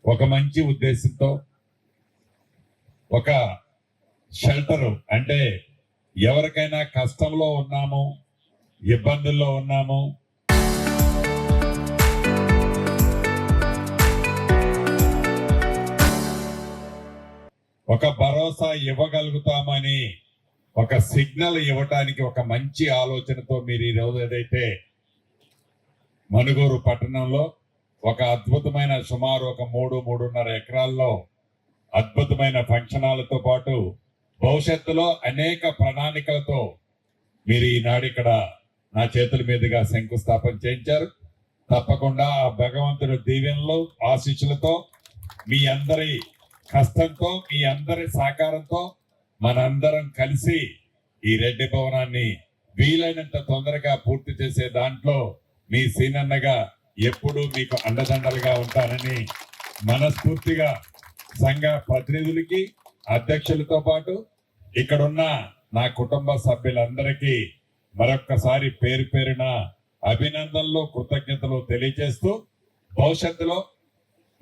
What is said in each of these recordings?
ఒక మంచి ఉద్దేశంతో ఒక షెల్టరు అంటే ఎవరికైనా కష్టంలో ఉన్నాము, ఇబ్బందుల్లో ఉన్నాము, ఒక భరోసా ఇవ్వగలుగుతామని ఒక సిగ్నల్ ఇవ్వటానికి ఒక మంచి ఆలోచనతో మీరు ఈ రోజు ఏదైతే మనుగూరు పట్టణంలో ఒక అద్భుతమైన సుమారు ఒక 3-3.5 ఎకరాల్లో అద్భుతమైన ఫంక్షన్ హాల్తో పాటు భవిష్యత్తులో అనేక ప్రణాళికలతో మీరు ఈనాడు ఇక్కడ నా చేతుల మీదుగా శంకుస్థాపన చేయించారు. తప్పకుండా ఆ భగవంతుడి దీవెనలు ఆశీస్సులతో మీ అందరి కష్టంతో మీ అందరి సహకారంతో మనందరం కలిసి ఈ రెడ్డి భవనాన్ని వీలైనంత తొందరగా పూర్తి చేసే దాంట్లో మీ సీనన్నగా ఎప్పుడూ మీకు అండదండలుగా ఉంటానని మనస్ఫూర్తిగా సంఘ ప్రతినిధులకి అధ్యక్షులతో పాటు ఇక్కడున్న నా కుటుంబ సభ్యులందరికీ మరొక్కసారి పేరు పేరున అభినందనలు కృతజ్ఞతలు తెలియజేస్తూ భవిష్యత్తులో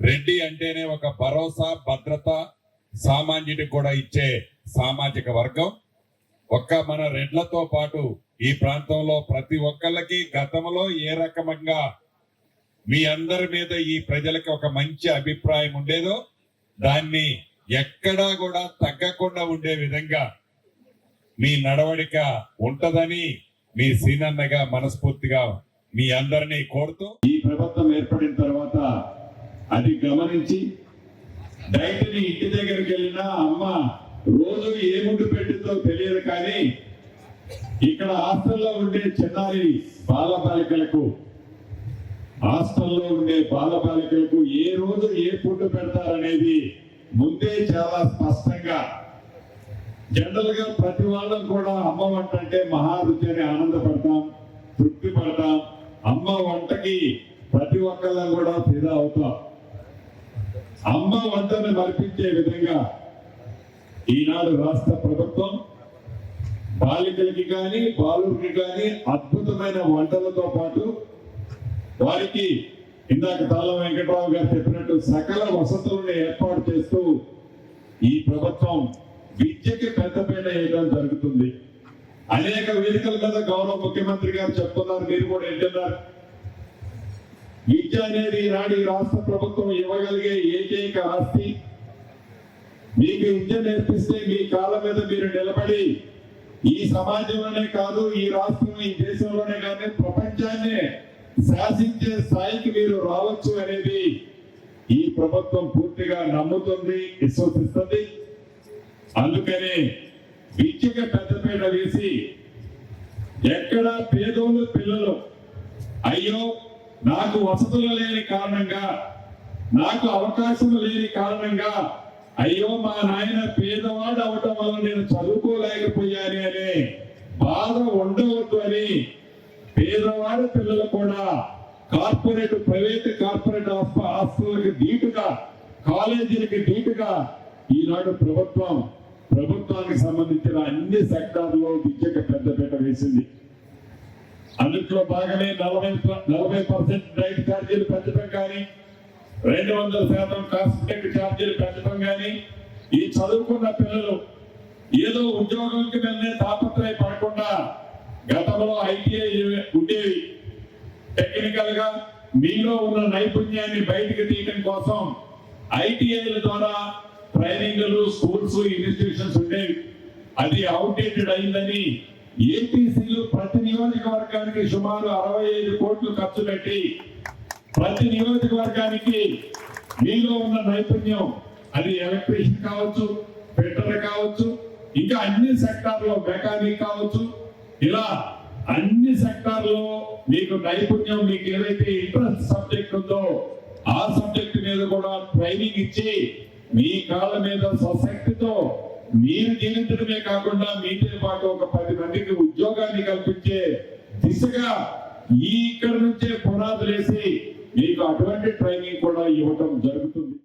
రెడ్డి అంటేనే ఒక భరోసా భద్రత సామాన్యుడికి కూడా ఇచ్చే సామాజిక వర్గం. ఒక్క మన రెడ్లతో పాటు ఈ ప్రాంతంలో ప్రతి ఒక్కళ్ళకి గతంలో ఏ రకంగా మీ అందరి మీద ఈ ప్రజలకి ఒక మంచి అభిప్రాయం ఉండేదో దాన్ని ఎక్కడా కూడా తగ్గకుండా ఉండే విధంగా మీ నడవడిక ఉంటదని మీ సీనన్నగా మనస్ఫూర్తిగా మీ అందరినీ కోరుతూ ఈ ప్రభుత్వం ఏర్పడిన తర్వాత అది గమనించి డైట్ని ఇంటి దగ్గరికి వెళ్ళినా అమ్మ రోజు ఏ ముడ్డు పెట్టిందో తెలియదు, కానీ ఇక్కడ హాస్టల్లో ఉండే చిన్నారి బాలబాలికలకు ఏ రోజు ఏ ఫుడ్ పెడతారనేది ముందే చాలా స్పష్టంగా జనరల్ గా ప్రతి వాళ్ళం కూడా అమ్మ వంట అంటే మహారుచి అని ఆనందపడతాం, తృప్తి పడతాం. అమ్మ వంటకి ప్రతి ఒక్కళ్ళం కూడా ఫిదా అవుతాం. అమ్మ వంటను మరిపించే విధంగా ఈనాడు రాష్ట్ర ప్రభుత్వం బాలికలకి కానీ బాలురికి కానీ అద్భుతమైన వంటలతో పాటు వారికి ఇందాక తాళ్ళ వెంకటరావు గారు చెప్పినట్టు సకల వసతులను ఏర్పాటు చేస్తూ ఈ ప్రభుత్వం విద్యకి పెద్దపీట వేయడం జరుగుతుంది. అనేక వేదికల మీద గౌరవ ముఖ్యమంత్రి గారు చెప్తున్నారు, మీరు కూడా వింటున్నారు. విద్య అనేది ఈనాడు ఈ రాష్ట్ర ప్రభుత్వం ఇవ్వగలిగే ఏకైక ఆస్తి. మీకు విద్య నేర్పిస్తే మీ కాళ్ళ మీద మీరు నిలబడి ఈ సమాజంలోనే కాదు, ఈ రాష్ట్రం ఈ దేశంలోనే కానీ ప్రపంచాన్ని శాసించే స్థాయికి మీరు రావచ్చు అనేది ఈ ప్రభుత్వం పూర్తిగా నమ్ముతుంది, విశ్వసిస్తుంది. అందుకనే విద్యకి పెద్దపీట వేసి ఎక్కడ పేదోళ్ళు పిల్లలు అయ్యో నాకు వసతులు లేని కారణంగా, నాకు అవకాశం లేని కారణంగా, అయ్యో మా నాయన పేదవాడు అవటం వల్ల నేను చదువుకోలేకపోయాను అనే బాధ ఉండవద్దు అని పేదవాడి పిల్లలు కూడా ప్రైవేట్ కార్పొరేట్ హాస్టల్కి ధీటుగా, కాలేజీలకి ధీటుగా ఈనాడు ప్రభుత్వానికి సంబంధించిన అన్ని సెక్టార్లో విద్యకు పెద్దపీట వేసింది. అందులో భాగమే 40% రైట్ ఛార్జీలు పెంచడం కానీ, 200% కాస్మెటిక్ ఛార్జీలు పెంచడం కానీ, ఈ చదువుకున్న పిల్లలు ఏదో ఉద్యోగంకి వెళ్ళే తాపత్రయ పడకుండా గతంలో ఐటీఐ ఉండేవి. టెక్నికల్ గా మీలో ఉన్న నైపుణ్యాన్ని బయటకు తీయడం కోసం ఐటీఐల ద్వారా ట్రైనింగ్లు, స్కూల్స్, ఇన్స్టిట్యూషన్స్ ఉండేవి. అది అవుట్డేటెడ్ అయిందని ఏపీసీలు ప్రతి నియోజకవర్గానికి సుమారు 65 కోట్లు ఖర్చు పెట్టి ప్రతి నియోజకవర్గానికి మీలో ఉన్న నైపుణ్యం, అది ఎలక్ట్రీషియన్ కావచ్చు, ఫిట్టర్ కావచ్చు, ఇంకా అన్ని సెక్టార్లో మెకానిక్ కావచ్చు, ఇలా అన్ని సెక్టార్లో మీకు నైపుణ్యం, మీకు ఏదైతే ఇంట్రెస్ట్ సబ్జెక్ట్ ఉందో ఆ సబ్జెక్ట్ మీద కూడా ట్రైనింగ్ ఇచ్చి మీ కాళ్ళ మీద స్వశక్తితో మీరు జీవించడమే కాకుండా మీతో పాటు ఒక 10 మందికి ఉద్యోగాన్ని కల్పించే దిశగా ఇక్కడ నుంచే పునాదులేసి మీకు అటువంటి ట్రైనింగ్ కూడా ఇవ్వటం జరుగుతుంది.